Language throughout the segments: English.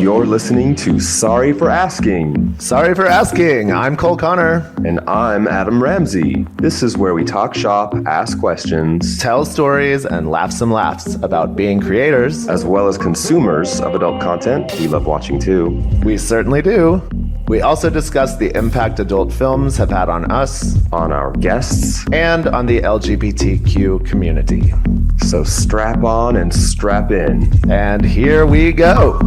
You're listening to Sorry for Asking. Sorry for asking. I'm Cole Connor. And I'm Adam Ramzi. This is where we talk shop, ask questions, Tell stories and laugh some laughs about being creators. as well as consumers of adult content we love watching too. We certainly do. We also discuss the impact adult films have had on us On our guests, and on the LGBTQ community. so strap on and strap in. And here we go.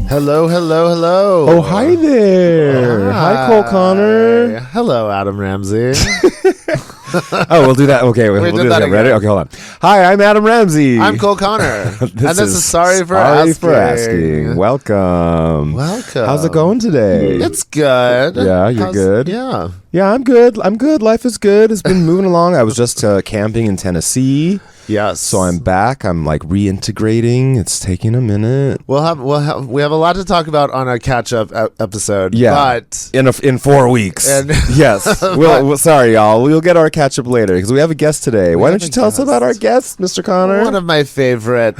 Hello, hello, hello. Oh, hi there. Hi, Cole Connor. Hello, Adam Ramsey. Oh, we'll do that. Okay, we'll did do that that. Ready? again. Okay, hold on. Hi, I'm Adam Ramsey. I'm Cole Connor. And this is Sorry for Asking. Welcome. Welcome. How's it going today? It's good. Yeah, you're good? Yeah. Yeah, I'm good. I'm good. Life is good. It's been moving along. I was just camping in Tennessee. Yes. So I'm back. I'm like reintegrating. It's taking a minute. We have a lot to talk about on our catch-up episode. Yeah. But In 4 weeks. And- Yes. Well, sorry, y'all. We'll get our catch up later because we have a guest today. Why don't have you a tell us guest. about our guest, Mr. Connor? one of my favorite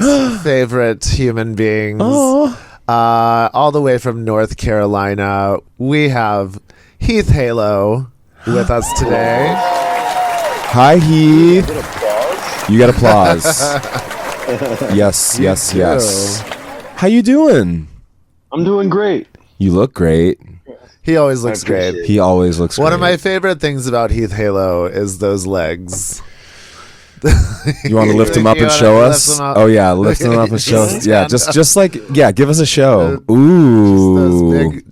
human beings. Oh. All the way from North Carolina, we have Heath Halo with us today. Hi, Heath. You got applause. Yes. How you doing? I'm doing great. You look great. He always looks appreciate great. it. He always looks One great. of my favorite things about Heath Halo is those legs. You want to lift him up You and wanna show lift us? him up? Oh yeah, lift him up and show us. Yeah, just like give us a show. Those Ooh,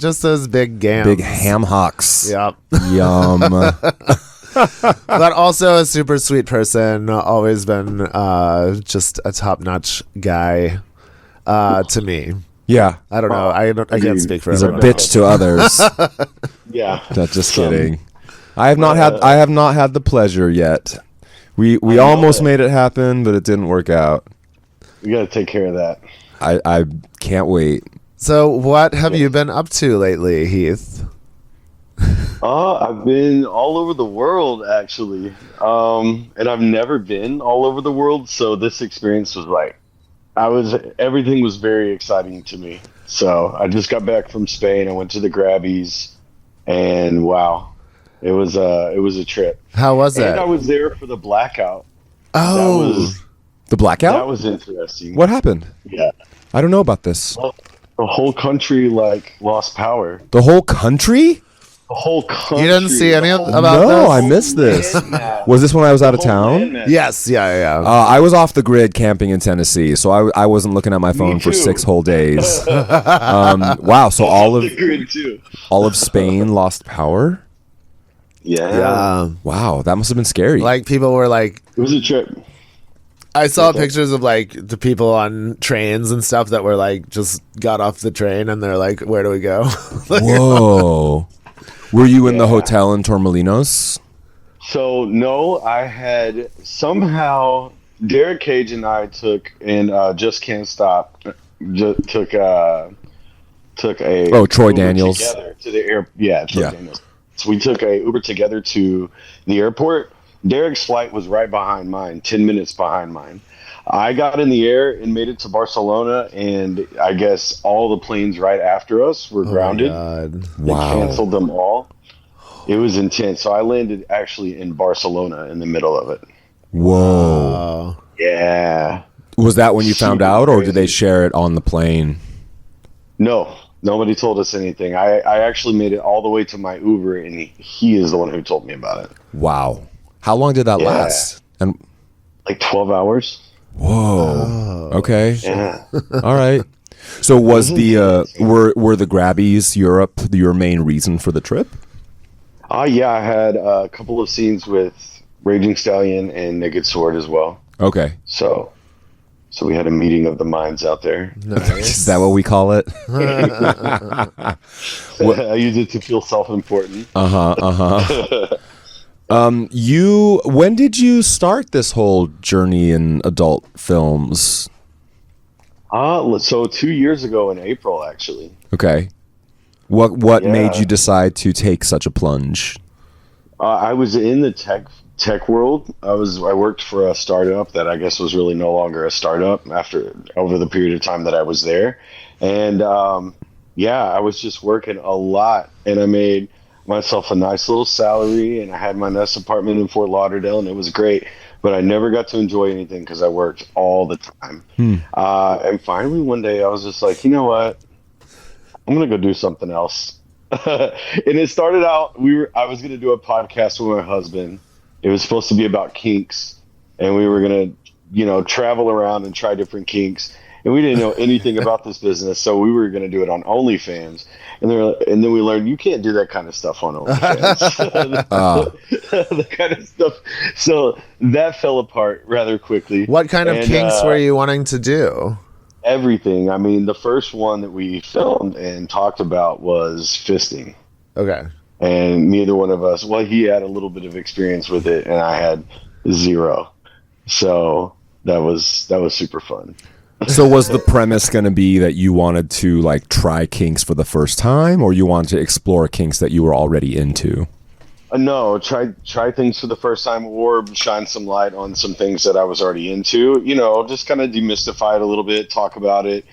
big gams. big ham hocks. Yep. Yum. But also a super sweet person. Always been just a top-notch guy to me. Yeah, I don't know. I can't speak for he's a everyone. bitch to others. Yeah. No, just kidding. I have not had the pleasure yet. We almost made it happen, but it didn't work out. We got to take care of that. I can't wait. So, what have you been up to lately, Heath? I've been all over the world, actually. And I've never been all over the world. So this experience was like, everything was very exciting to me. So I just got back from Spain. I went to the Grabbies and wow, it was a trip. How was And I it? was there for the blackout. Oh, The blackout? That was interesting. What happened? Yeah. I don't know about this. The whole country lost power. The whole country? The whole country. you didn't see any about No, this? I missed this. Landmass. Was this when I was out of The whole town? landmass. Yes, yeah. I was off the grid camping in Tennessee, so I wasn't looking at my phone for too. 6 whole days. Wow, so all The grid too. of Spain lost power? Yeah. Wow, that must have been scary. Like people were like, It was a trip. I saw pictures of like the people on trains and stuff that were like just got off the train and they're like, where do we go? Whoa. Were you in the hotel in Torremolinos? So no, I had somehow Derek Cage and I took and Just Can't Stop. Took a Troy Uber Daniels. together to the air. Yeah, Troy Yeah. Daniels. So we took a Uber together to the airport. Derek's flight was right behind mine, 10 minutes behind mine. I got in the air and made it to Barcelona, and I guess all the planes right after us were grounded. God. They Wow. canceled them all. It was intense. So I landed actually in Barcelona in the middle of it. Whoa. Oh. Yeah. Was that when you found Super out, or did crazy. they share it on the plane? No, nobody told us anything. I actually made it all the way to my Uber, and he is the one who told me about it. Wow. How long did that Yeah. last? And Like 12 hours. whoa. Okay. Yeah. All right. So was the were the Grabbies Europe your main reason for the trip? Yeah, I had a couple of scenes with Raging Stallion and Naked Sword as well. Okay. So we had a meeting of the minds out there. Is that what we call it? I use it to feel self-important. When did you start this whole journey in adult films? So 2 years ago in April, actually. Okay. What Yeah. made you decide to take such a plunge? I was in the tech tech world. I worked for a startup that I guess was really no longer a startup over the period of time that I was there, and yeah, I was just working a lot, and I made myself a nice little salary, and I had my nice apartment in Fort Lauderdale, and it was great. But I never got to enjoy anything because I worked all the time. And finally, one day, I was just like, you know what? I'm gonna go do something else. And it started out. I was gonna do a podcast with my husband. It was supposed to be about kinks, and we were gonna, travel around and try different kinks. And we didn't know anything about this business, so we were gonna do it on OnlyFans. And then we learned you can't do that kind of stuff on OnlyFans. The kind of stuff. So that fell apart rather quickly. What kind of kinks were you wanting to do? Everything. I mean, the first one that we filmed and talked about was fisting. Okay. And neither one of us, well, he had a little bit of experience with it, and I had zero. So that was super fun. So was the premise going to be that you wanted to like try kinks for the first time, or you wanted to explore kinks that you were already into? No, try things for the first time, or shine some light on some things that I was already into. Just kind of demystify it a little bit, talk about it,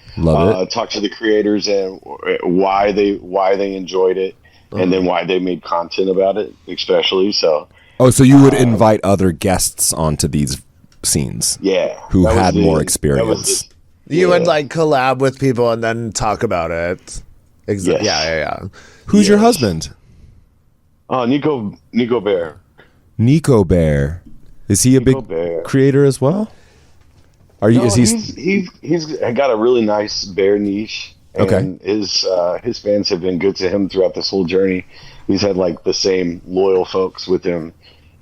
talk to the creators and why they enjoyed it, and then why they made content about it, especially. So. Oh, so you would invite other guests onto these scenes? Yeah, who had more experience. You would like collab with people and then talk about it. Yes. Yeah. Who's your husband? Nico Bear. Nico Bear. Is he a big creator as well? He's got a really nice bear niche. And his fans have been good to him throughout this whole journey. He's had like the same loyal folks with him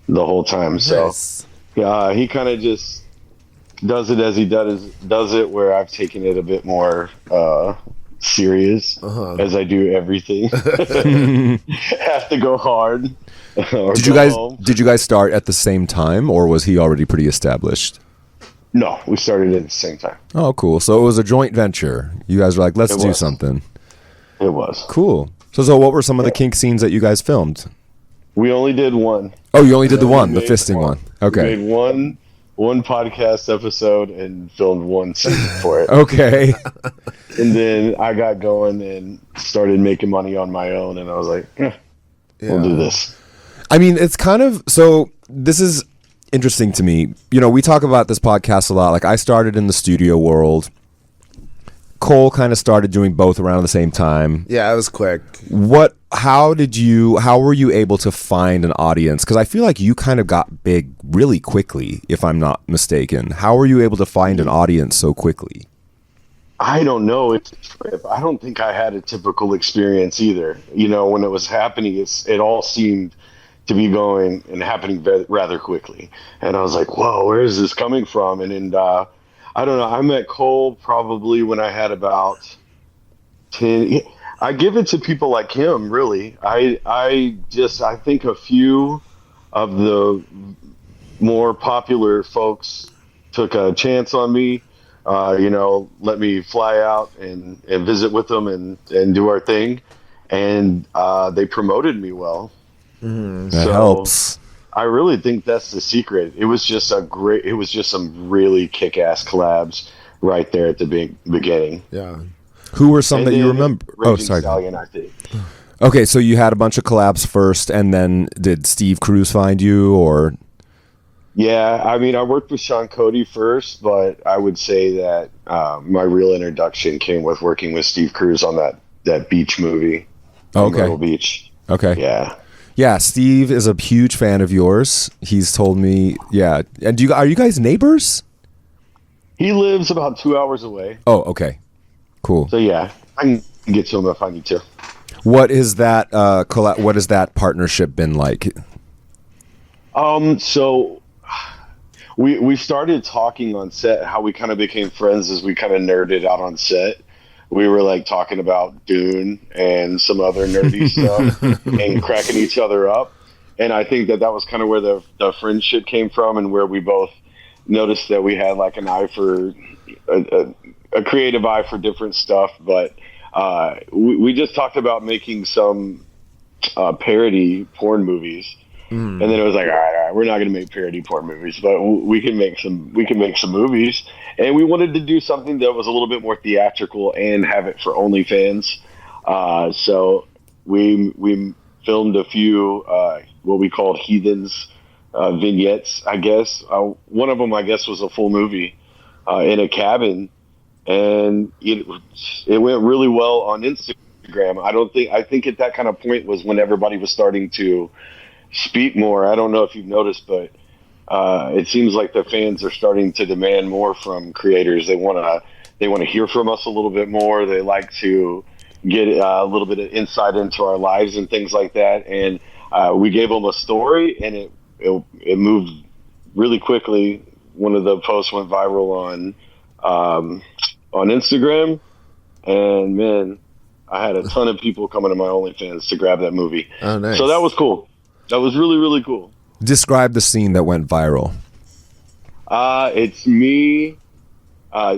the whole time. Nice. So he kind of just does it as he does it, where I've taken it a bit more serious, as I do everything. Have to go hard. Did you guys start at the same time, or was he already pretty established? No, we started at the same time. Oh, cool. So it was a joint venture. You guys were like, let's do something. It was. Cool. So what were some of the kink scenes that you guys filmed? We only did one. Oh, you only did the fisting one. Okay. We made one podcast episode and filmed one scene for it. Okay. And then I got going and started making money on my own, and I was like, we'll do this. I mean, it's kind of, so this is interesting to me. We talk about this podcast a lot. Like, I started in the studio world. Cole kind of started doing both around the same time. Yeah, it was quick. How were you able to find an audience? Because I feel like you kind of got big really quickly, if I'm not mistaken. How were you able to find an audience so quickly? I don't know. It's a trip. I don't think I had a typical experience either. When it was happening, it all seemed to be going and happening rather quickly. And I was like, whoa, where is this coming from? And I don't know. I met Cole probably when I had about 10. I give it to people like him, really. I think a few of the more popular folks took a chance on me, let me fly out and visit with them and do our thing. And they promoted me well. That helps. I really think that's the secret. It was just some really kick-ass collabs right there at the beginning. Yeah. Who were some that you remember? Stallion, I think. Okay, so you had a bunch of collabs first, and then did Steve Cruz find you, or? Yeah, I mean, I worked with Sean Cody first, but I would say that my real introduction came with working with Steve Cruz on that beach movie. Myrtle Beach. Okay. Yeah. Yeah, Steve is a huge fan of yours. He's told me, yeah. And are you guys neighbors? He lives about 2 hours away. Oh, okay. Cool. So yeah, I can get to him if I need to. What is that what has that partnership been like? So we started talking on set, how we kind of became friends as we kind of nerded out on set. We were like talking about Dune and some other nerdy stuff and cracking each other up. And I think that was kind of where the friendship came from, and where we both noticed that we had like an eye for a creative eye for different stuff. But we just talked about making some parody porn movies. And then it was like, all right, right, we're not going to make parody porn movies, but we can make some. We can make some movies, and we wanted to do something that was a little bit more theatrical and have it for OnlyFans. So we filmed a few what we called heathens vignettes. I guess one of them, I guess, was a full movie in a cabin, and it went really well on Instagram. I think at that kind of point was when everybody was starting to speak more. I don't know if you've noticed, but it seems like the fans are starting to demand more from creators. They want to hear from us a little bit more. They like to get a little bit of insight into our lives and things like that. And we gave them a story, and it moved really quickly. One of the posts went viral on Instagram, and man, I had a ton of people coming to my OnlyFans to grab that movie. Oh, nice. So that was cool. That was really, really cool. Describe the scene that went viral. It's me,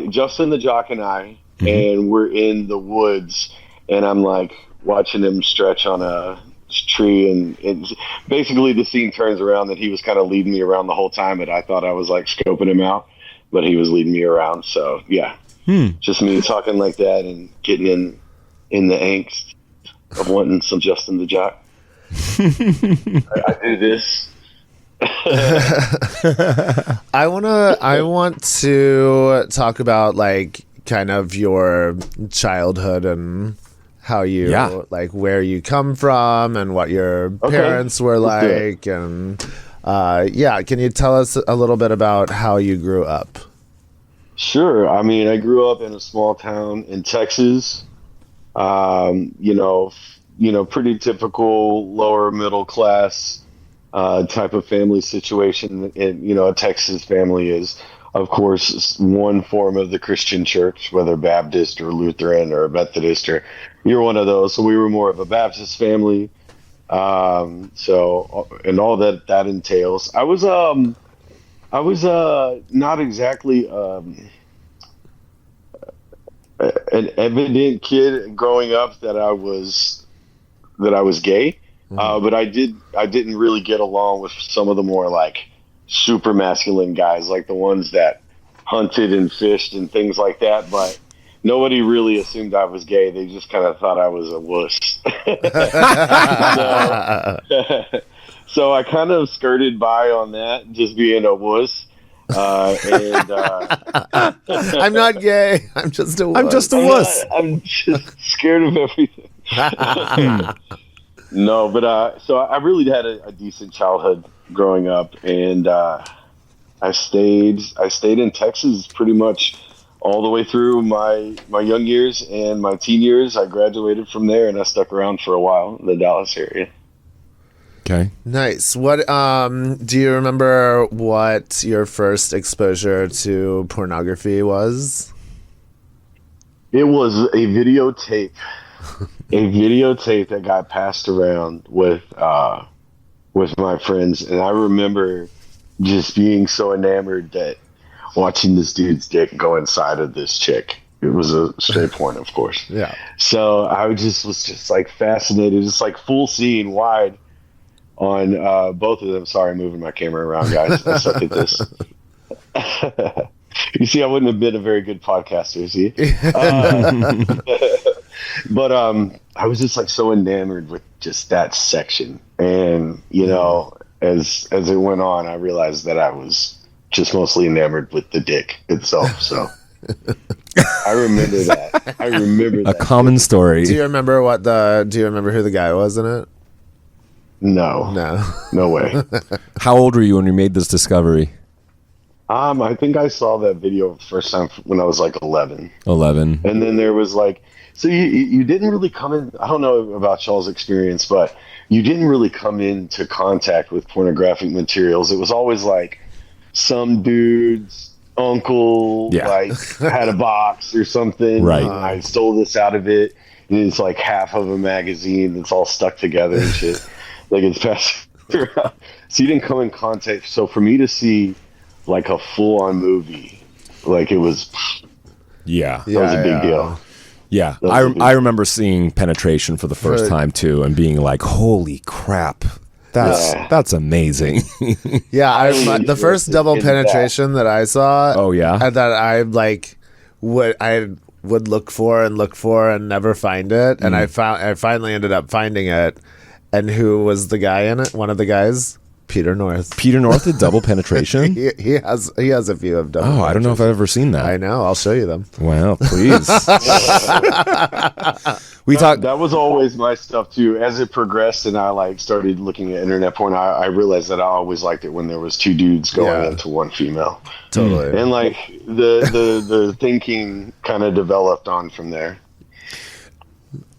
Justin the Jock, and I, and we're in the woods, and I'm like watching him stretch on a tree, and basically the scene turns around that he was kind of leading me around the whole time, and I thought I was like scoping him out, but he was leading me around. So yeah, just me talking like that and getting in the angst of wanting some Justin the Jock. I do this. I want to talk about like kind of your childhood and how you like where you come from and what your parents were like, and can you tell us a little bit about how you grew up? Sure. I mean, I grew up in a small town in Texas. Pretty typical lower middle class type of family situation. And, a Texas family is, of course, one form of the Christian church, whether Baptist or Lutheran or Methodist, or you're one of those. So we were more of a Baptist family. And all that entails. I was not exactly an evident kid growing up that I was gay, but I didn't really get along with some of the more like super masculine guys, like the ones that hunted and fished and things like that. But nobody really assumed I was gay. They just kind of thought I was a wuss. So I kind of skirted by on that, just being a wuss. I'm not gay. I'm just a wuss. I'm just scared of everything. No, but so I really had a decent childhood growing up, and I stayed in Texas pretty much all the way through my young years and my teen years. I graduated from there, and I stuck around for a while in the Dallas area. Okay. Nice. What do you remember what your first exposure to pornography was? It was a videotape. A videotape that got passed around with my friends, and I remember just being so enamored that watching this dude's dick go inside of this chick. It was a straight porn, of course. Yeah. So I was just like fascinated, just like full scene wide on both of them. Sorry, moving my camera around, guys. I suck at this. You see, I wouldn't have been a very good podcaster, see? But I was just like so enamored with just that section. And, as it went on, I realized that I was just mostly enamored with the dick itself. So I remember that. A common story. Do you remember who the guy was in it? No way. How old were you when you made this discovery? I think I saw that video the first time when I was like 11. 11. And then there was like, so you didn't really come in, I don't know about y'all's experience, but you didn't really come into contact with pornographic materials. It was always like some dude's uncle like had a box or something. Right. I stole this out of it. And it's like half of a magazine that's all stuck together and shit. Like it's passed around. So you didn't come in contact. So for me to see like a full-on movie, like it was, that was a big deal. Yeah, I remember seeing penetration for the first time too, and being like, "Holy crap, That's amazing. Yeah, the interested first double in penetration that I saw. Oh, yeah? and that I would look for and never find it, and I finally ended up finding it. And who was the guy in it? One of the guys, Peter North. Peter North did double penetration? He has a few of double. Oh, I don't know if I've ever seen that. I know. I'll show you them. Wow, please. That was always my stuff too. As it progressed and I started looking at internet porn, I realized that I always liked it when there was two dudes going into one female. Totally. And the thinking kind of developed on from there.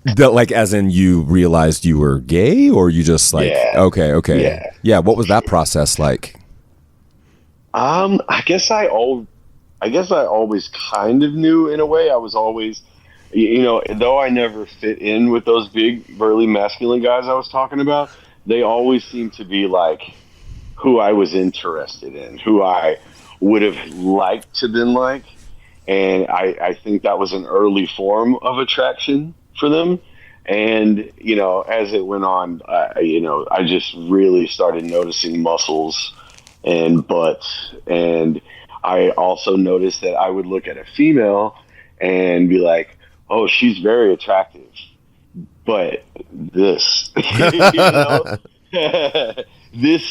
As in you realized you were gay, or you just okay. Yeah. What was that process like? I guess I always kind of knew in a way. I was always, though I never fit in with those big burly masculine guys I was talking about, they always seemed to be like who I was interested in, who I would have liked to been like. And I think that was an early form of attraction for them. And, as it went on, I just really started noticing muscles and butts. And I also noticed that I would look at a female and be like, oh, she's very attractive. But this, this is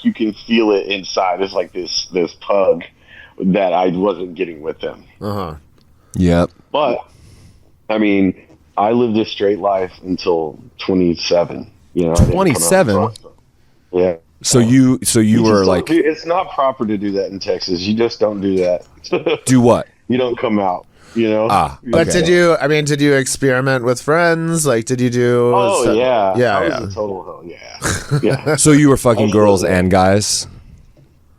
you can feel it inside. It's like this tug that I wasn't getting with them. Yep. But I mean, I lived a straight life until 27. 27. Yeah. So you were like, it's not proper to do that in Texas. You just don't do that. do what? You don't come out. But did you experiment with friends? Did you do? Oh yeah. Yeah. Was a total hell. Yeah. Yeah. So you were fucking girls and guys?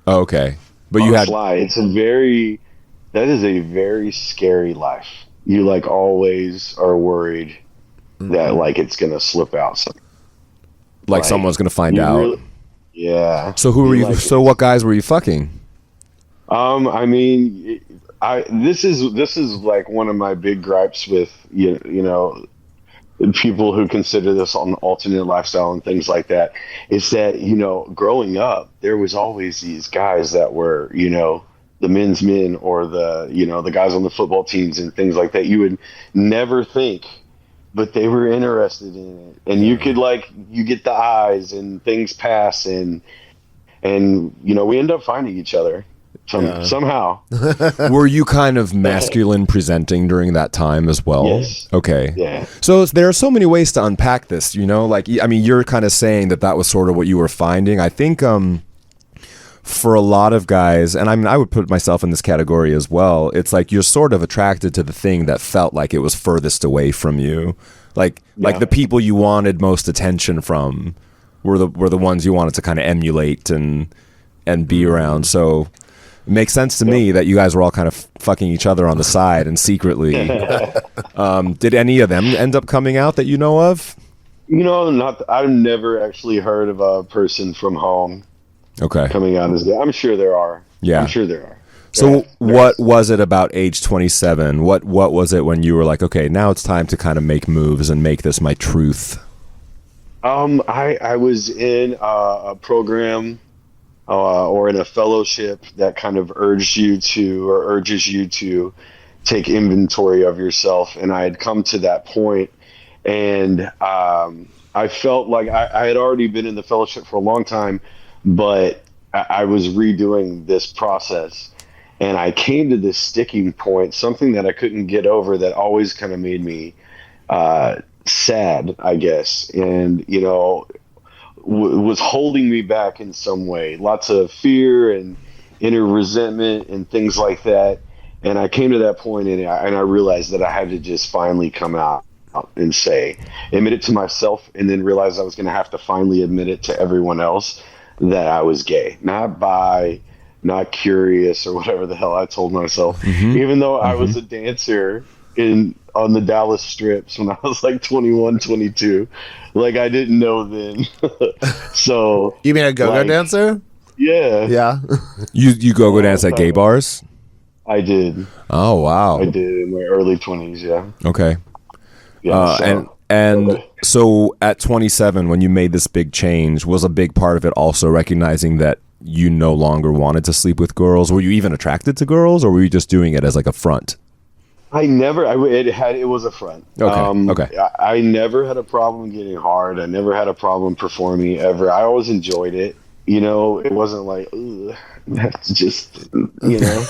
Oh, okay. But you had. That is a very scary life. You always are worried that it's gonna slip out. Someone's gonna find out. Really, yeah. So who were you? So what guys were you fucking? I mean, this is one of my big gripes with people who consider this an alternate lifestyle and things like that. Is that growing up there was always these guys that were the men's men or the guys on the football teams and things like that. You would never think, but they were interested in it, and you could you get the eyes and things pass and we end up finding each other somehow. Were you kind of masculine presenting during that time as well? Yes. Okay. Yeah. So there are so many ways to unpack this, you're kind of saying that was sort of what you were finding. I think, for a lot of guys, and I would put myself in this category as well, it's you're sort of attracted to the thing that felt like it was furthest away from you. Like the people you wanted most attention from were the ones you wanted to kind of emulate and be around. So it makes sense to me that you guys were all kind of fucking each other on the side and secretly. Did any of them end up coming out that you know of? I've never actually heard of a person from home coming out as gay. I'm sure there are. Yeah. I'm sure there are. So what was it about age 27? What was it when you were like, okay, now it's time to kind of make moves and make this my truth? I was in a program or in a fellowship that kind of urges you to take inventory of yourself. And I had come to that point, and I felt like I had already been in the fellowship for a long time, but I was redoing this process, and I came to this sticking point, something that I couldn't get over that always kind of made me sad, I guess, and was holding me back in some way. Lots of fear and inner resentment and things like that. And I came to that point, and I realized that I had to just finally come out and admit it to myself, and then realize I was going to have to finally admit it to everyone else that I was gay, not bi, not curious, or whatever the hell I told myself. Even though I was a dancer on the Dallas strips when I was 21, 22, I didn't know then. So you mean a go-go dancer? Yeah. You go dance at gay bars? I did. Oh wow. I did in my early 20s. Yeah. Okay. Yeah. And so at 27, when you made this big change, was a big part of it also recognizing that you no longer wanted to sleep with girls? Were you even attracted to girls, or were you just doing it as like a front? It was a front. Okay. I never had a problem getting hard. I never had a problem performing ever. I always enjoyed it. You know, it wasn't like, ugh, that's just, you know,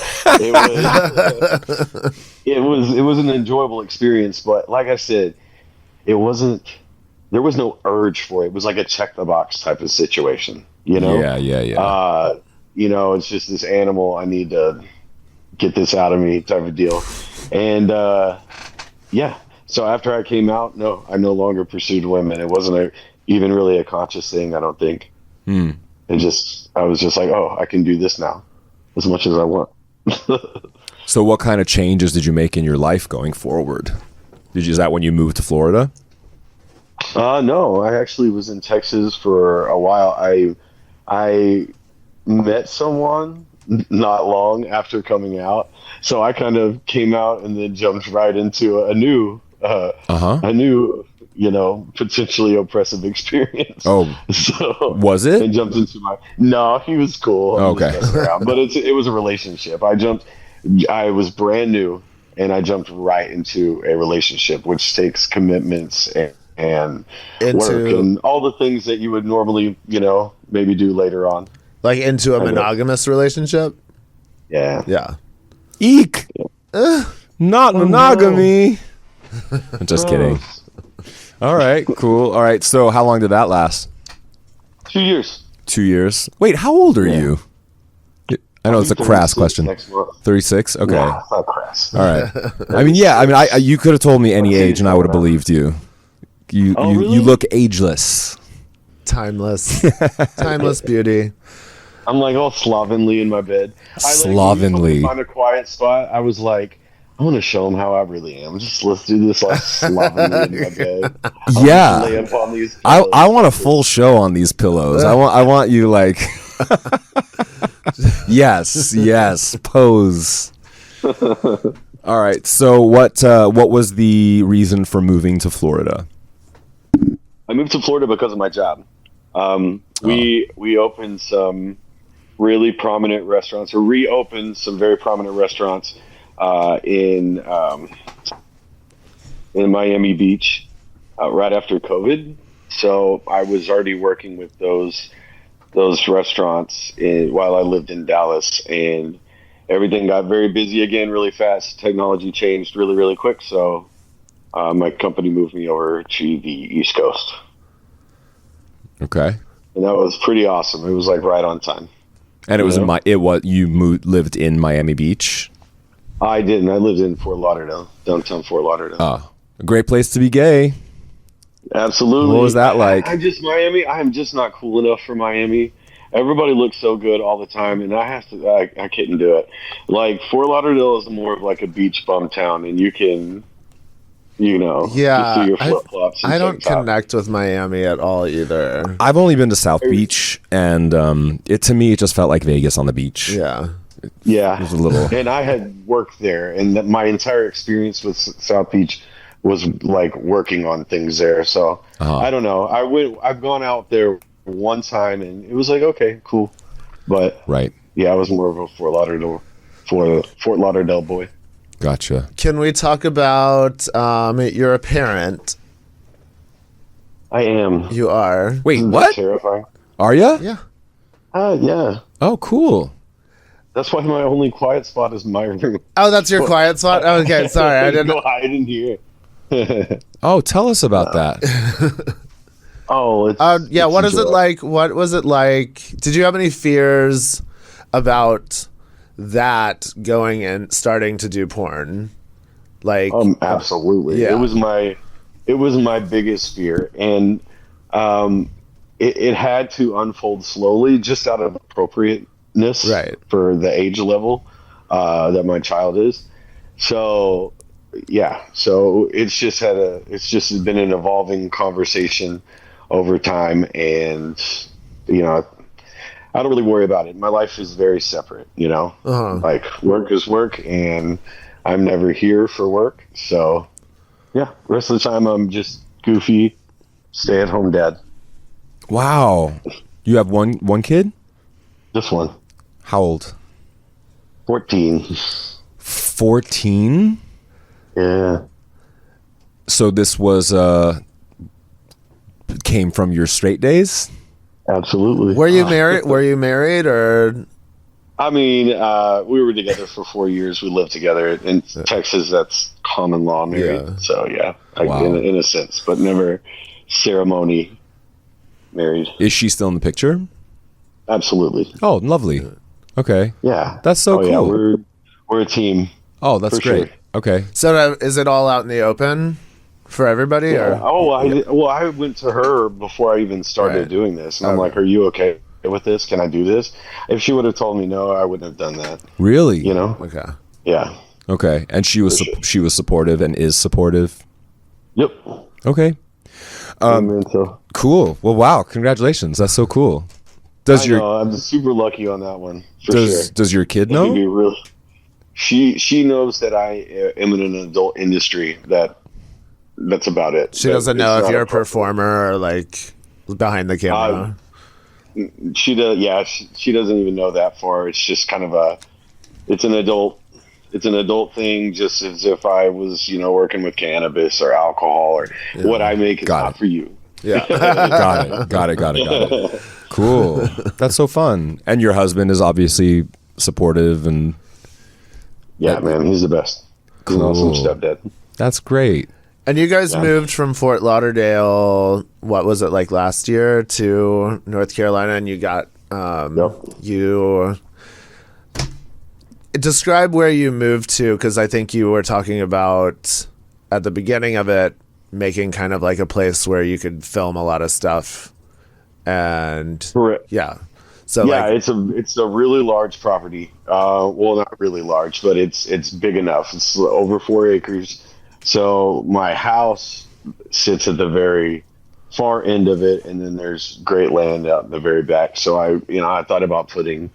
it was an enjoyable experience. But like I said, there was no urge for it. It was like a check the box type of situation, you know? Yeah. You know, it's just this animal. I need to get this out of me type of deal. And, so after I came out, no, I no longer pursued women. It wasn't even really a conscious thing, I don't think. I was just like, oh, I can do this now as much as I want. So what kind of changes did you make in your life going forward? Is that when you moved to Florida? No, I actually was in Texas for a while. I met someone not long after coming out. So I kind of came out and then jumped right into a new, you know, potentially oppressive experience. Oh, so was it? And jumped into no, he was cool. Okay. But it was a relationship. I was brand new and I jumped right into a relationship, which takes commitments and work and all the things that you would normally, you know, maybe do later on. Like into a monogamous relationship? Yeah. Yeah. Eek! Not monogamy. No. I'm just kidding. All right, cool. All right, so how long did that last? 2 years. 2 years. Wait, how old are you? I know it's a crass question. 36? Okay. Nah, it's not crass. All right. I mean, you could have told me any age and I would have believed you. You look ageless. Timeless. Timeless beauty. I'm like all slovenly in my bed. Slovenly. I find a quiet spot. I was like, I want to show them how I really am. Let's do this like slovenly in my bed. Yeah. Lay up on these I want a full show on these pillows. I want you like yes, pose. All right. So what was the reason for moving to Florida? I moved to Florida because of my job. We opened some really prominent restaurants, or reopened some very prominent restaurants in Miami Beach right after COVID. So I was already working with those restaurants while I lived in Dallas, and everything got very busy again really fast. Technology changed really, really quick. So my company moved me over to the East Coast. Okay. And that was pretty awesome. It was like right on time. And you lived in Miami Beach? I didn't. I lived in Fort Lauderdale, downtown Fort Lauderdale. Oh, a great place to be gay. Absolutely. What was that like? Miami. I am just not cool enough for Miami. Everybody looks so good all the time, and I couldn't do it. Like Fort Lauderdale is more of like a beach bum town, and you can, just do your flip flops. I don't connect with Miami at all either. I've only been to South Beach, and to me it just felt like Vegas on the beach. Yeah. Yeah. It was a little. And I had worked there, and my entire experience with South Beach was like working on things there. So I don't know. I've gone out there one time, and it was like, okay, cool. But right. Yeah, I was more of a Fort Lauderdale boy. Gotcha. Can we talk about you're a parent? I am. You are. Wait, what? Terrifying. Are you? Yeah. Yeah. Oh, cool. That's why my only quiet spot is my room. Oh, that's your quiet spot? Okay, sorry. I didn't go hide in here. Oh, tell us about that. Oh, it's what is it like? What was it like? Did you have any fears about that going and starting to do porn? Like, absolutely. Yeah. It was my biggest fear, and it had to unfold slowly, just out of appropriateness, right, for the age level that my child is. So yeah, so it's just been an evolving conversation over time, and I don't really worry about it. My life is very separate, like work is work, and I'm never here for work. So yeah, the rest of the time I'm just goofy, stay-at-home dad. Wow. You have one kid? Just one. How old? 14. 14? Yeah. So this was came from your straight days? Absolutely. Were you married? Were you married or? I mean, we were together for 4 years. We lived together in Texas. That's common law married. Yeah. So yeah, Wow. in a sense, but never ceremony married. Is she still in the picture? Absolutely. Oh, lovely. Okay. Yeah. That's so cool. Yeah, we're a team. Oh, that's For great. sure. Okay. So is it all out in the open for everybody? Yeah. Or I went to her before I even started Right. doing this, and I'm like, "Are you okay with this? Can I do this?" If she would have told me no, I wouldn't have done that. Really? You know? okay. Yeah. Okay. And she was For sure. she was supportive and is supportive. Yep. Okay. So Cool. Well, wow. Congratulations. That's so cool. Does I know, I'm super lucky on that one. For sure. does your kid It can be know? real. She knows that I am in an adult industry. That's about it. She doesn't It's know if not you're a problem. performer or like behind the camera. She does. Yeah, she doesn't even know that far. It's just kind of it's an adult thing, just as if I was, working with cannabis or alcohol or what I make is Got not it. for you. Yeah. Got it. Cool. That's so fun. And your husband is obviously supportive, and Yeah, man, he's the best. He's an awesome stepdad. that's great. And you guys Yeah. moved from Fort Lauderdale, what was it, like last year, to North Carolina, and you got Yep. you describe where you moved to, because I think you were talking about at the beginning of it making kind of like a place where you could film a lot of stuff, and Correct. yeah, so Yeah, like, it's a really large property. Well, not really large, but it's big enough. It's over 4 acres. So my house sits at the very far end of it, and then there's great land out in the very back. So I thought about putting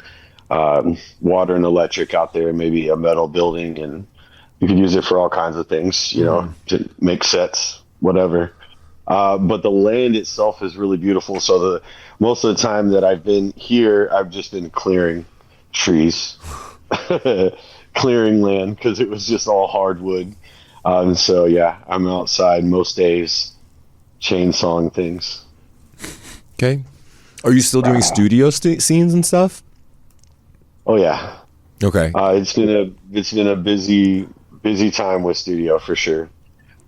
water and electric out there, maybe a metal building, and you could use it for all kinds of things, to make sets, whatever. But the land itself is really beautiful. So most of the time that I've been here, I've just been clearing trees, clearing land, because it was just all hardwood. So yeah, I'm outside most days, chainsawing things. Okay. Are you still doing studio scenes and stuff? Oh yeah, Okay. it's been a busy time with studio for sure.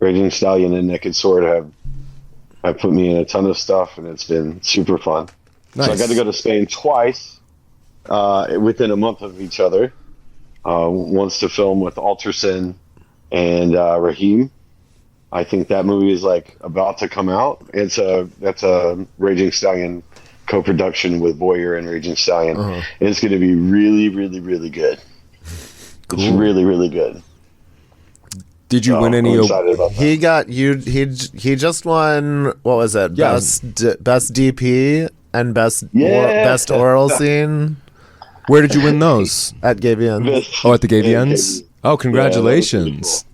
Raging Stallion and Naked Sword have put me in a ton of stuff, and it's been super fun. Nice. So I got to go to Spain twice within a month of each other. Once to film with Alterson and Raheem. I think that movie is like about to come out. That's a Raging Stallion co-production with Boyer and Raging Stallion. And it's going to be really, really, really good. It's really, really good. Did you win any? I'm excited about that. he got you. He just won. What was it? Yeah. Best DP and best Yeah. best oral scene Where did you win those? at Gavian. Oh, at the Gavians? Oh, congratulations.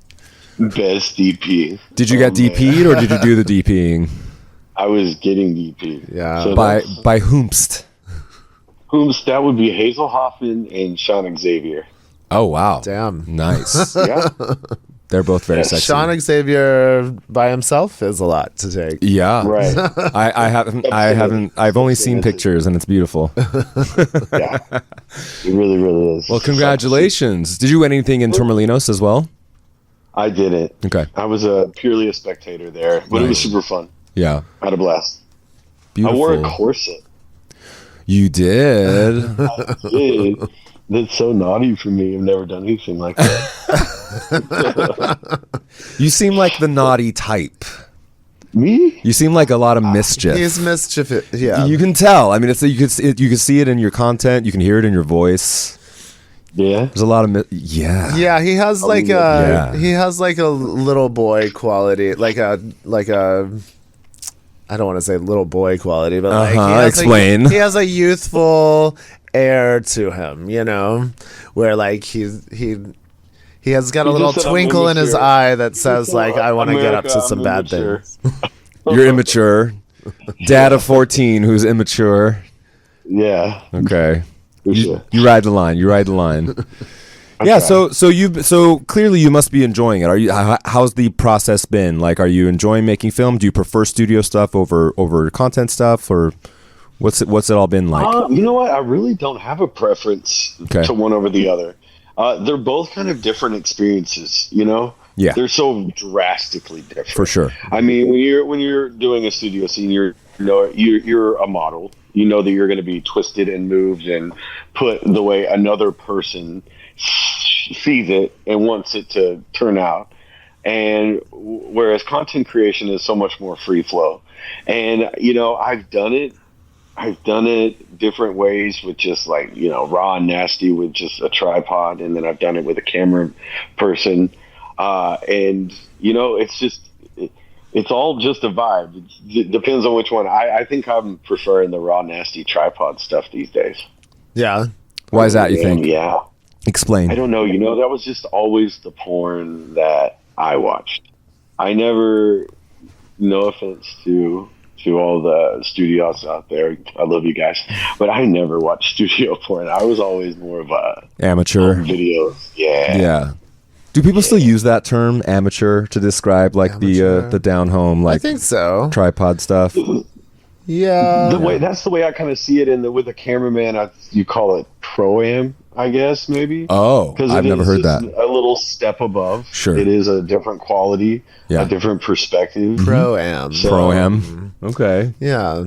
Best DP. Did you get DP'd or did you do the DPing? I was getting DP. Yeah. So By whomst? that would be Hazel Hoffman and Sean Xavier. Oh, wow. Damn. Nice. Yeah. They're both very sexy. Sean Xavier by himself is a lot to take. Yeah. Right. I've only seen pictures and it's beautiful. Yeah. It really, really is. Well, congratulations. Did you win anything in Torremolinos as well? I didn't. Okay. I was purely a spectator there, but it was super fun. Yeah. I had a blast. Beautiful. I wore a corset. You did. Dude, that's so naughty for me. I've never done anything like that. You seem like the naughty type. Me? You seem like a lot of mischief. He's mischievous. Yeah. You can tell. I mean, you can see it in your content. You can hear it in your voice. Yeah. There's a lot of yeah. Yeah, he has like yeah. he has like a little boy quality, like a I don't want to say little boy quality, but like Explain. he has a youthful air to him, where like he has got a He little just said I'm twinkle in his immature. eye that says like I want to get up to America, some I'm bad immature. things. You're immature. Dad of 14 who's immature. Yeah. Okay. For sure. You ride the line. Yeah, so clearly you must be enjoying it. Are you? How's the process been? Like, are you enjoying making film? Do you prefer studio stuff over content stuff, or what's it all been like? You know what? I really don't have a preference to one over the other. They're both kind of different experiences, you know? Yeah. They're so drastically different. For sure. I mean, when you're doing a studio scene, you're a model. You know that you're going to be twisted and moved and put the way another person sees it and wants it to turn out. And whereas content creation is so much more free flow. And, you know, I've done it different ways with just like, you know, raw and nasty with just a tripod. And then I've done it with a camera person. And, you know, it's all just a vibe. It depends on which one. I think I'm preferring the raw, nasty tripod stuff these days. Yeah. Why is that, you think? Yeah. Explain. I don't know. You know, that was just always the porn that I watched. I never, no offense to all the studios out there. I love you guys. But I never watched studio porn. I was always more of a amateur videos. Yeah. Yeah. Do people still use that term, amateur, to describe like the down home, like I think so. tripod stuff? Yeah. That's the way I kind of see it. With a cameraman, you call it pro-am, I guess, maybe. Oh, I've never heard that. A little step above. Sure. It is a different quality, a different perspective. Pro-am. So, Pro-am. Okay. Yeah.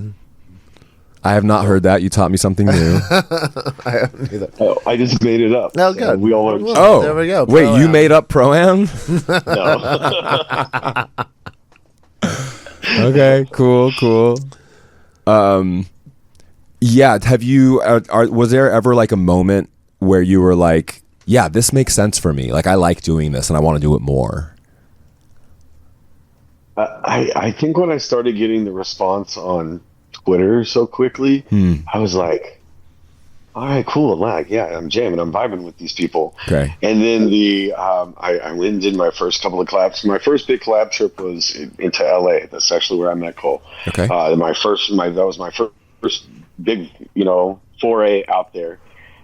I have not heard that. You taught me something new. I haven't either. Oh, I just made it up. Oh, good. We all learned. Oh, there we go. Wait, Pro-am. you made up pro-am? No. Okay, cool. Yeah, have you was there ever like a moment where you were like, yeah, this makes sense for me, like I like doing this and I want to do it more? I think when I started getting the response on Twitter so quickly, I was like, all right, cool. Like, yeah, I'm jamming, I'm vibing with these people. Okay. And then I went and did my first couple of collabs. My first big collab trip was into LA. That's actually where I met Cole. Okay. That was my first big, you know, foray out there.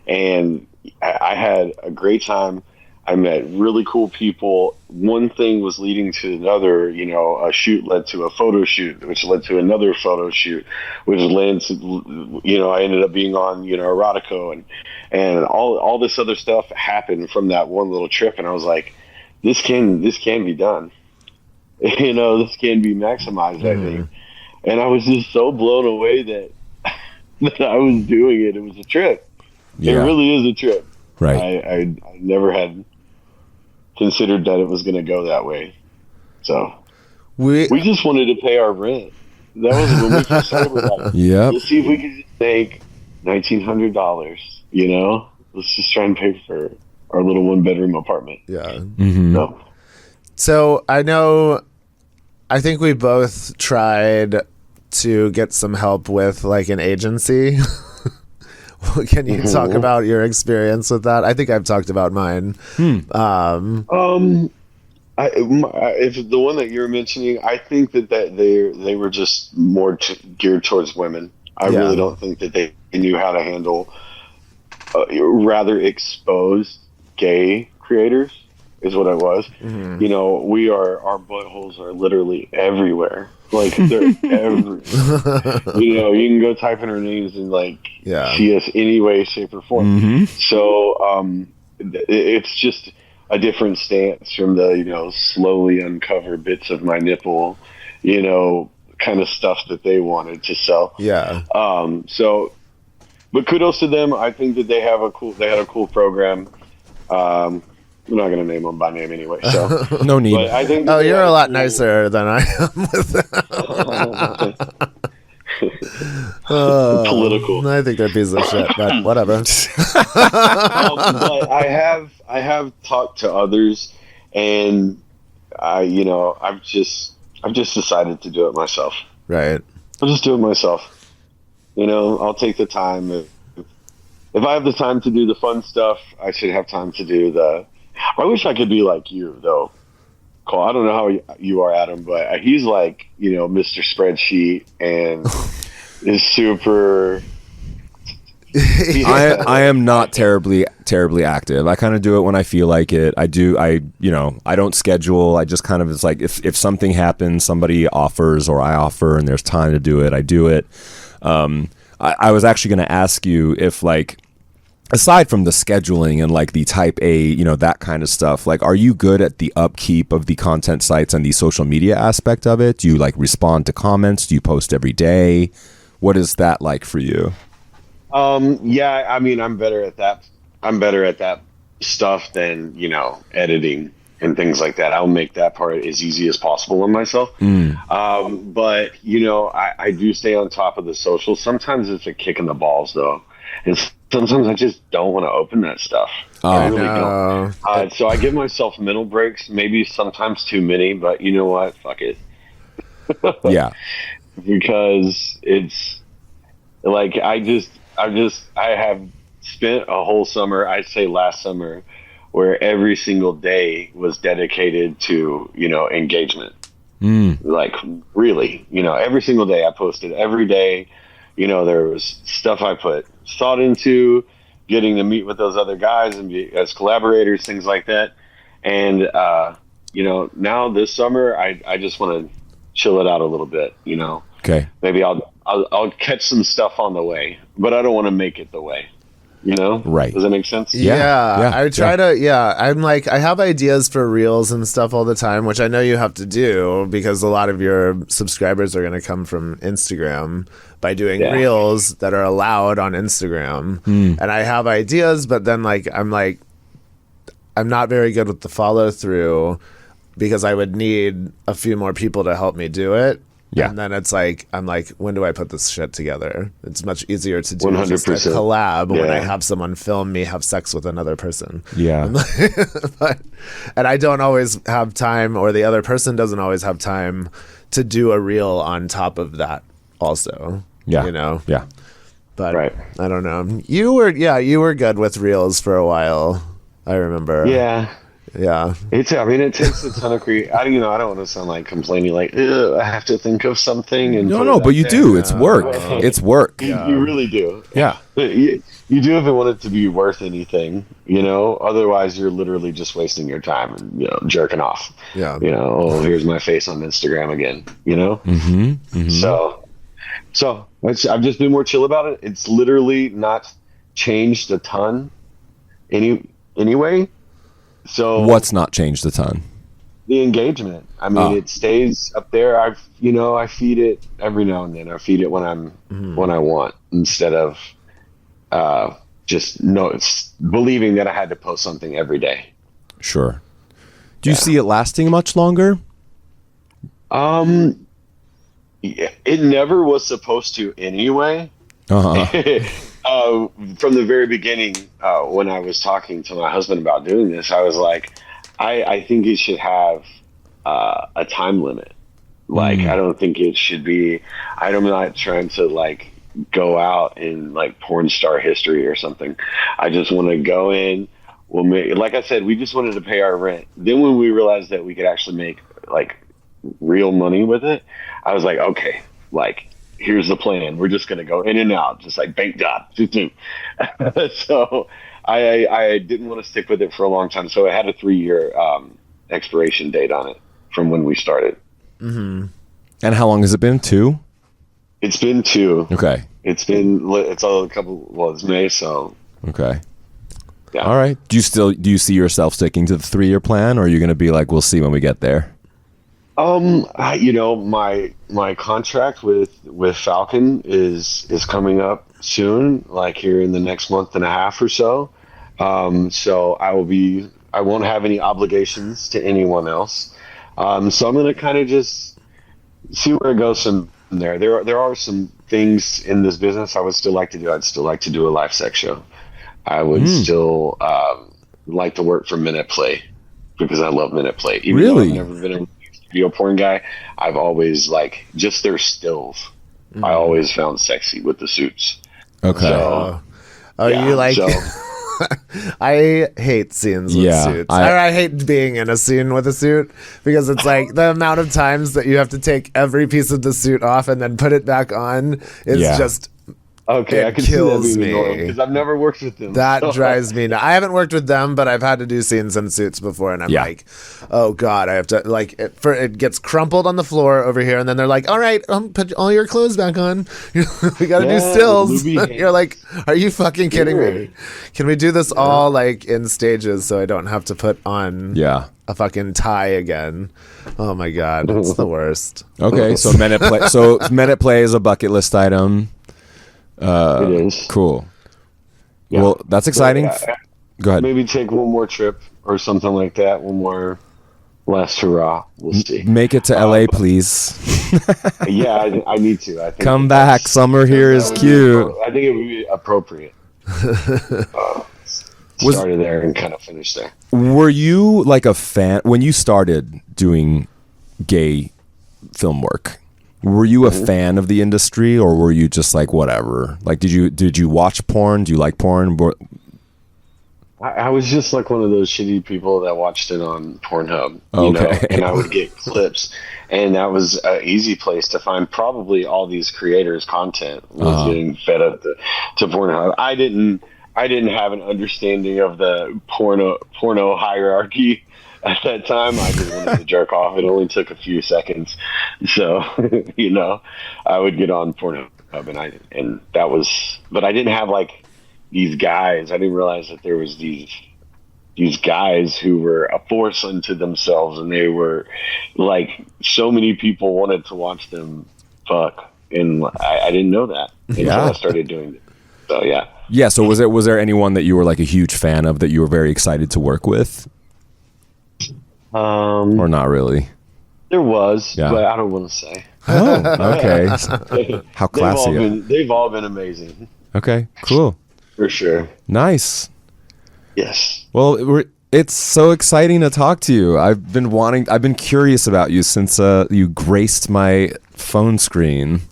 And I had a great time. I met really cool people. One thing was leading to another, you know, a shoot led to a photo shoot, which led to another photo shoot, which led to, you know, I ended up being on, you know, Erotico and all this other stuff happened from that one little trip. And I was like, this can be done. You know, this can be maximized, I think. And I was just so blown away that I was doing it. It was a trip. Yeah. It really is a trip. Right. I never had considered that it was going to go that way. So we just wanted to pay our rent. That was when we first started with that. Yeah. Let's see if we could just make $1,900, you know? Let's just try and pay for our little one-bedroom apartment. Yeah. Mm-hmm. No. So I think we both tried to get some help with like an agency. Can you talk about your experience with that? I think I've talked about mine. If the one that you're mentioning, I think that they were just more geared towards women. I really don't think that they knew how to handle rather exposed gay creators. Is what it was. You know, our buttholes are literally everywhere. Like they're everywhere. You know, you can go type in our names and like see us any way, shape, or form. So it's just a different stance from the, you know, slowly uncover bits of my nipple, you know, kind of stuff that they wanted to sell. Yeah. But kudos to them. I think that they had a cool program. I'm not going to name them by name anyway. So no need. But I think you're a lot nicer than I am with that. Political. I think they're pieces of shit, but whatever. But I have talked to others, and I've just decided to do it myself. Right. I'll just do it myself. You know, I'll take the time. If I have the time to do the fun stuff, I should have time to do I wish I could be like you, though, Cole, I don't know how you are, Adam, but he's like, Mr. Spreadsheet and is super. I am not terribly active. I kind of do it when I feel like it. I don't schedule. I just kind of, it's like if something happens, somebody offers or I offer and there's time to do it, I do it. I was actually going to ask you if, like, aside from the scheduling and like the type A, that kind of stuff, like, are you good at the upkeep of the content sites and the social media aspect of it? Do you like respond to comments? Do you post every day? What is that like for you? Yeah, I mean, I'm better at that. I'm better at that stuff than, editing and things like that. I'll make that part as easy as possible on myself. But, I do stay on top of the socials. Sometimes it's a kick in the balls, though. And sometimes I just don't want to open that stuff. I really don't. So I give myself mental breaks, maybe sometimes too many, but you know what? Fuck it. Yeah. Because it's like, I have spent a whole summer, I'd say last summer, where every single day was dedicated to, engagement. Like, really, every single day I posted. Every day, there was stuff I put thought into, getting to meet with those other guys and be as collaborators, things like that. And, now this summer, I just want to chill it out a little bit, Okay. Maybe I'll catch some stuff on the way, but I don't want to make it the way. Right. Does that make sense? Yeah. I try to, I'm like, I have ideas for reels and stuff all the time, which I know you have to do because a lot of your subscribers are going to come from Instagram by doing reels that are allowed on Instagram. And I have ideas, but then I'm not very good with the follow through because I would need a few more people to help me do it. Yeah. And then it's like, I'm like, when do I put this shit together? It's much easier to do 100%. just a collab when I have someone film me have sex with another person. Yeah. And I don't always have time, or the other person doesn't always have time to do a reel on top of that also. Yeah. Yeah. But I don't know. You were good with reels for a while. I remember. Yeah. Yeah. It takes a ton of I don't want to sound like complaining, like, I have to think of something. And no, but you do. It's work. It's work. You really do. Yeah. You do if you want it to be worth anything, otherwise you're literally just wasting your time and, jerking off. Yeah. Here's my face on Instagram again, So I've just been more chill about it. It's literally not changed a ton anyway. So what's not changed a ton? The engagement. I mean, it stays up there. I feed it every now and then. I feed it when I want, instead of just believing that I had to post something every day. Sure. Do you see it lasting much longer? It never was supposed to anyway. From the very beginning, when I was talking to my husband about doing this, I was like, I think it should have a time limit. Like, I don't think it should be. I'm not trying to like go out in like porn star history or something. I just want to go in. Like I said, we just wanted to pay our rent. Then when we realized that we could actually make like real money with it, I was like, okay, like, here's the plan. We're just going to go in and out, just like bank job. So I didn't want to stick with it for a long time. So it had a 3-year expiration date on it from when we started. Mm-hmm. And how long has it been? 2? It's been 2. Okay. It's May. So. Okay. Yeah. All right. Do you see yourself sticking to the 3-year plan, or are you going to be like, we'll see when we get there? My contract with Falcon is coming up soon, like here in the next month and a half or so. So I won't have any obligations to anyone else. So I'm going to kind of just see where it goes from there. There are some things in this business I would still like to do. I'd still like to do a live sex show. I would still like to work for Minute Play because I love Minute Play. Even though I've never been a video porn guy, I've always like just their stills. I always found sexy with the suits. Okay. You like I hate scenes with suits. I hate being in a scene with a suit because it's like the amount of times that you have to take every piece of the suit off and then put it back on is just. Okay, I can kills see that being me because I've never worked with them. That drives me nuts. I haven't worked with them, but I've had to do scenes in suits before, and I'm like, oh god, I have to like it gets crumpled on the floor over here, and then they're like, all right, put all your clothes back on. We got to do stills. You're like, are you fucking kidding me? Can we do this all like in stages so I don't have to put on a fucking tie again? Oh my god, it's the worst. Okay, so men at play. So men at play is a bucket list item. It is cool. Yeah. Well, that's exciting. Go ahead. Maybe take one more trip or something like that. One more last hurrah. We'll see. Make it to LA, please. Yeah, I need to. I think come back. Summer here is cute. I think it would be appropriate. Started there and kind of finished there. Were you like a fan when you started doing gay film work? Were you a fan of the industry, or were you just like whatever? Like, did you watch porn? Do you like porn? I was just like one of those shitty people that watched it on Pornhub, you know, and I would get clips, and that was an easy place to find probably all these creators' content was getting fed up to Pornhub. I didn't have an understanding of the porno hierarchy. At that time, I just wanted to jerk off. It only took a few seconds, so you know, I would get on Pornhub, and that was. But I didn't have like these guys. I didn't realize that there was these guys who were a force unto themselves, and they were like so many people wanted to watch them fuck, and I didn't know that until I started doing it. So yeah. Yeah. So was there anyone that you were like a huge fan of that you were very excited to work with? Or not really. There was, but I don't want to say. Oh, okay. How classy. They've all been amazing. Okay, cool. For sure. Nice. Yes. Well, it's so exciting to talk to you. I've been curious about you since you graced my phone screen.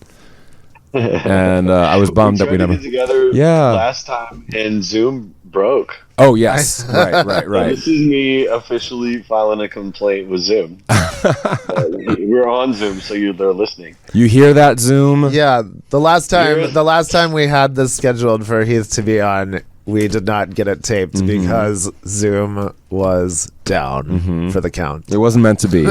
And I was bummed that we never get together last time, and Zoom broke. Oh yes, right. This is me officially filing a complaint with Zoom. We're on Zoom, so they're listening. You hear that, Zoom? Yeah, the last time we had this scheduled for Heath to be on, we did not get it taped because Zoom was down for the count. It wasn't meant to be.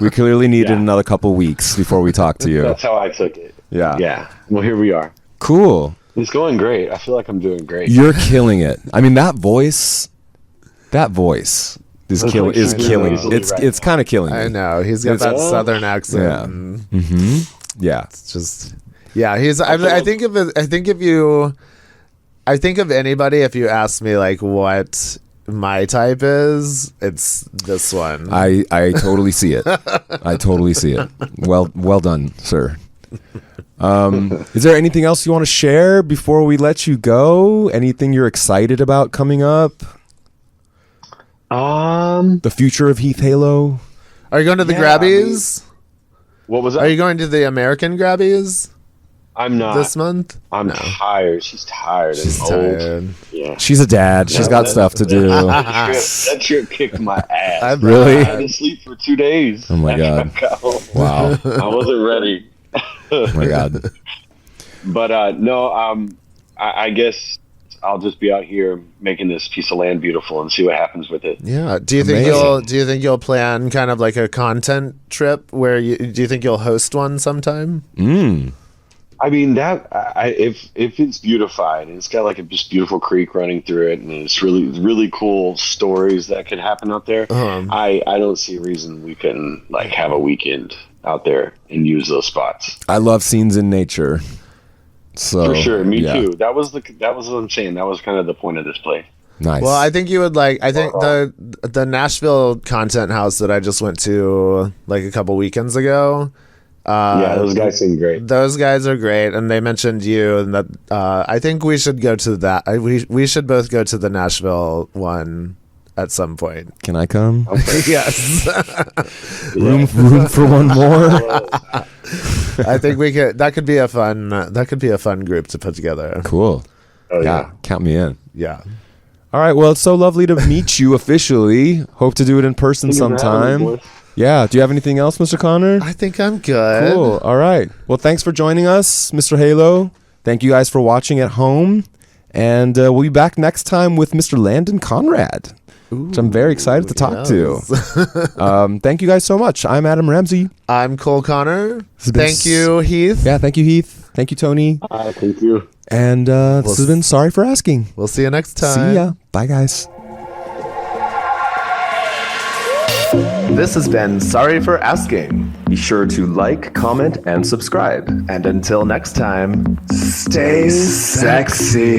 We clearly needed another couple weeks before we talked to you. That's how I took it. Yeah. Well, here we are. Cool. It's going great. I feel like I'm doing great. You're killing it. I mean, that voice is killing. It's kind of killing me. I know he's got that southern accent. Yeah. Yeah. It's just. Yeah. I think of anybody if you ask me like what my type is, it's this one. I totally see it. I totally see it. Well done, sir. Is there anything else you want to share before we let you go? Anything you're excited about coming up? The future of Heath Halo. Are you going to the Grabbies? What was that? Are you going to the American Grabbies? I'm not this month. I'm tired. She's tired. She's tired. Yeah. She's a dad. She's got stuff to do. That trip kicked my ass. Really? I had to sleep for 2 days. Oh my god! Wow. I wasn't ready. Oh my god. But no, I guess I'll just be out here making this piece of land beautiful and see what happens with it. Yeah. Do you think you'll plan kind of like a content trip where do you think you'll host one sometime? I mean if it's beautified and it's got like this beautiful creek running through it and it's really cool stories that could happen out there. I don't see a reason we couldn't like have a weekend out there and use those spots. I love scenes in nature. So for sure, me too. That was what I'm saying. That was kind of the point of this play. Nice. Well, I think you would like. I think the Nashville Content House that I just went to like a couple weekends ago. Those guys seem great. Those guys are great, and they mentioned you, and that I think we should go to that. We should both go to the Nashville one at some point. Can I come? Okay. Yes. room for one more. I think we could. That could be a fun group to put together. Cool. Oh, yeah. Count me in. Yeah. All right. Well, it's so lovely to meet you officially. Hope to do it in person sometime. Yeah. Do you have anything else, Mr. Connor? I think I'm good. Cool. All right. Well, thanks for joining us, Mr. Halo. Thank you guys for watching at home. And we'll be back next time with Mr. Landon Conrad, which I'm very excited to talk to. Thank you guys so much. I'm Adam Ramzi. I'm Cole Connor. Thank you, Heath. Yeah, thank you, Heath. Thank you, Tony. Thank you. And this has been Sorry for Asking. We'll see you next time. See ya. Bye, guys. This has been Sorry for Asking. Be sure to like, comment, and subscribe. And until next time, stay sexy.